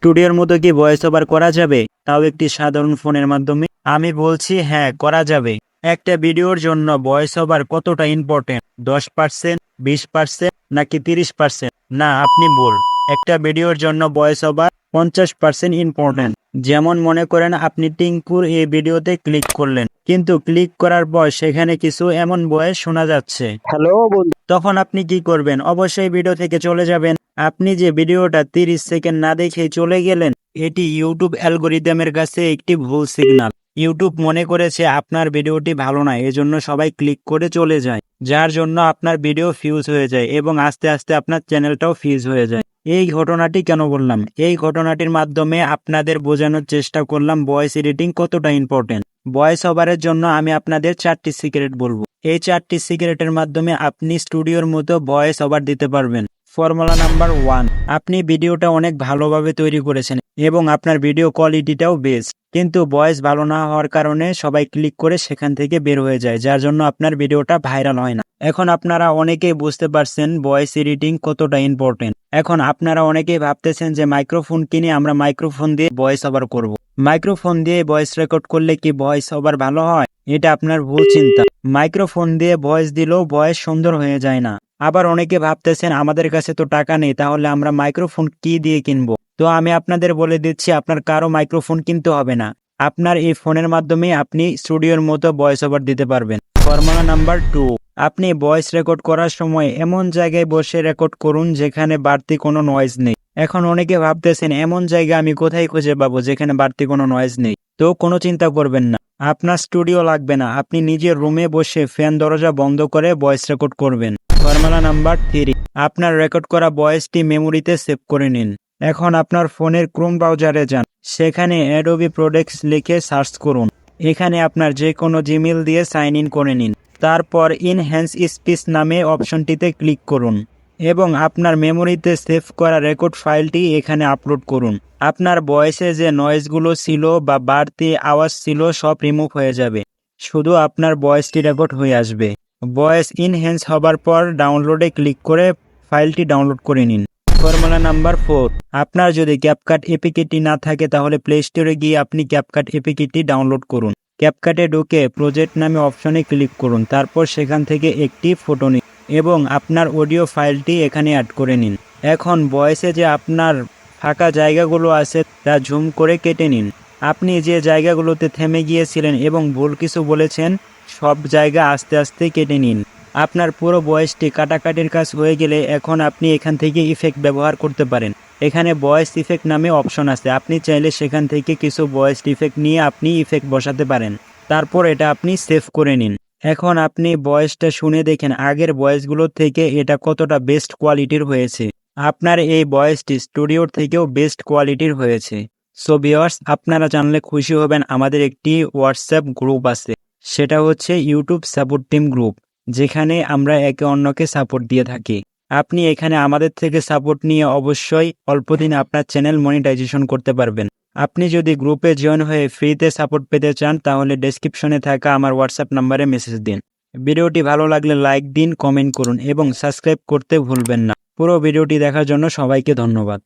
স্টুডিওর মতো কি ভয়েস ওভার করা যাবে, তাও একটি সাধারণ ফোনের মাধ্যমে? আমি বলছি হ্যাঁ, করা যাবে। একটা ভিডিওর জন্য ভয়েস ওভার কতটা ইম্পর্টেন্ট? 10%, 20%, নাকি 30%? না, আপনি ভুল। একটা ভিডিওর জন্য ভয়েস ওভার 50% ইম্পর্টেন্ট। যেমন মনে করেন আপনি টিঙ্কুর এই ভিডিওতে ক্লিক করলেন, কিন্তু ক্লিক করার পর সেখানে কিছু এমন ভয়েস শোনা যাচ্ছে। হ্যালো বন্ধু। তখন আপনি কি করবেন? অবশ্যই ভিডিও থেকে চলে যাবেন। আপনি যে ভিডিওটা 30 সেকেন্ড না দেখে চলে গেলেন, এটি ইউটিউব অ্যালগোরিদমের কাছে একটি ভুল সিগন্যাল। ইউটিউব মনে করেছে আপনার ভিডিওটি ভালো না, এজন্য সবাই ক্লিক করে চলে যায়, যার জন্য আপনার ভিডিও ফিউজ হয়ে যায় এবং আস্তে আস্তে আপনার চ্যানেলটাও ফিউজ হয়ে যায়। এই ঘটনাটি কেন বললাম? এই ঘটনাটির মাধ্যমে আপনাদের বোঝানোর চেষ্টা করলাম ভয়েস এডিটিং কতটা ইম্পর্টেন্ট। ভয়েস ওভারের জন্য আমি আপনাদের 4টি সিক্রেট বলবো। এই 4টি সিক্রেটের মাধ্যমে আপনি স্টুডিওর মতো ভয়েস ওভার দিতে পারবেন। ফর্মুলা নাম্বার 1, আপনি ভিডিওটা অনেক ভালোভাবে তৈরি করেছেন এবং আপনার ভিডিও কোয়ালিটিটাও বেস্ট, কিন্তু ভয়েস ভালো না হওয়ার কারণে সবাই ক্লিক করে সেখান থেকে বের হয়ে যায়, যার জন্য আপনার ভিডিওটা ভাইরাল হয় না। এখন আপনারা অনেকেই বুঝতে পারছেন ভয়েস এডিটিং কতটা ইম্পর্টেন্ট। এখন আপনারা অনেকেই ভাবতেছেন যে মাইক্রোফোন কিনে আমরা মাইক্রোফোন দিয়ে ভয়েস ওভার করব। মাইক্রোফোন দিয়ে ভয়েস রেকর্ড করলে কি ভয়েস ওভার ভালো হয়? এটা আপনার ভুল চিন্তা। মাইক্রোফোন দিয়ে ভয়েস দিলেও ভয়েস সুন্দর হয়ে যায় না। আবার অনেকে ভাবতেছেন আমাদের কাছে তো টাকা নেই, তাহলে আমরা মাইক্রোফোন কি দিয়ে কিনবো? তো আমি আপনাদের বলে দিচ্ছি, আপনার কারো মাইক্রোফোন কিনতে হবে না। আপনার এই ফোনের মাধ্যমে আপনি স্টুডিওর মতো ভয়েস ওভার দিতে পারবেন। ফর্মুলা নাম্বার 2, আপনি ভয়েস রেকর্ড করার সময় এমন জায়গায় বসে রেকর্ড করুন যেখানে বাড়তি কোনো নয়েজ নেই। এখন অনেকে ভাবতেছেন এমন জায়গা আমি কোথায় খুঁজে পাবো যেখানে বাড়তি কোনো নয়েজ নেই? তো কোনো চিন্তা করবেন না, আপনার স্টুডিও লাগবে না। আপনি নিজের রুমে বসে ফ্যান দরজা বন্ধ করে ভয়েস রেকর্ড করবেন। ফর্মুলা নাম্বার 3, আপনার রেকর্ড করা ভয়েসটি মেমোরিতে সেভ করে নিন। এখন আপনার ফোনের ক্রোম ব্রাউজারে যান, সেখানে অ্যাডোবি প্রোডাক্টস লিখে সার্চ করুন। এখানে আপনার যে কোনো জিমেইল দিয়ে সাইন ইন করে নিন। তারপর ইনহ্যান্স স্পিচ নামে অপশনটিতে ক্লিক করুন এবং আপনার মেমোরিতে সেভ করা রেকর্ড ফাইলটি এখানে আপলোড করুন। আপনার ভয়েসে যে নয়েজগুলো ছিল বা বাড়তি আওয়াজ ছিল সব রিমুভ হয়ে যাবে, শুধু আপনার ভয়েসটি রেকর্ড হয়ে আসবে। ভয়েস ইনহ্যান্স হবার পর ডাউনলোডে ক্লিক করে ফাইলটি ডাউনলোড করে নিন। ফর্মুলা নাম্বার 4, আপনার যদি ক্যাপকাট এপিকেটি না থাকে তাহলে প্লে স্টোরে গিয়ে আপনি ক্যাপকাট এপিকেটি ডাউনলোড করুন। ক্যাপকাটে ঢুকে প্রজেক্ট নামে অপশনে ক্লিক করুন, তারপর সেখান থেকে একটি ফটো নিন এবং আপনার অডিও ফাইলটি এখানে অ্যাড করে নিন। এখন ভয়েসে যে আপনার ফাঁকা জায়গাগুলো আছে তা জুম করে কেটে নিন। আপনি যে জায়গাগুলোতে থেমে গিয়েছিলেন এবং ভুল কিছু বলেছেন সব জায়গা আস্তে আস্তে কেটে নিন। আপনার পুরো ভয়েসটি কাটাকাটির কাজ হয়ে গেলে এখন আপনি এখান থেকে ইফেক্ট ব্যবহার করতে পারেন। এখানে ভয়েস ইফেক্ট নামে অপশন আছে, আপনি চাইলে সেখান থেকে কিছু ভয়েস ইফেক্ট নিয়ে আপনি ইফেক্ট বসাতে পারেন। তারপর এটা আপনি সেভ করে নিন। এখন আপনি ভয়েসটা শুনে দেখেন আগের ভয়েসগুলোর থেকে এটা কতটা বেস্ট কোয়ালিটির হয়েছে। আপনার এই ভয়েসটি স্টুডিওর থেকেও বেস্ট কোয়ালিটির হয়েছে। সো ভিউয়ার্স, আপনারা জানলে খুশি হবেন, আমাদের একটি হোয়াটসঅ্যাপ গ্রুপ আছে, সেটা হচ্ছে ইউটিউব সাপোর্ট টিম গ্রুপ, যেখানে আমরা একে অন্যকে সাপোর্ট দিয়ে থাকি। আপনি এখানে আমাদের থেকে সাপোর্ট নিয়ে অবশ্যই অল্প দিন আপনার চ্যানেল মনিটাইজেশন করতে পারবেন। আপনি যদি গ্রুপে জয়েন হয়ে ফ্রিতে সাপোর্ট পেতে চান তাহলে ডেসক্রিপশনে থাকা আমার হোয়াটসঅ্যাপ নাম্বারে মেসেজ দিন। ভিডিওটি ভালো লাগলে লাইক দিন, কমেন্ট করুন এবং সাবস্ক্রাইব করতে ভুলবেন না। পুরো ভিডিওটি দেখার জন্য সবাইকে ধন্যবাদ।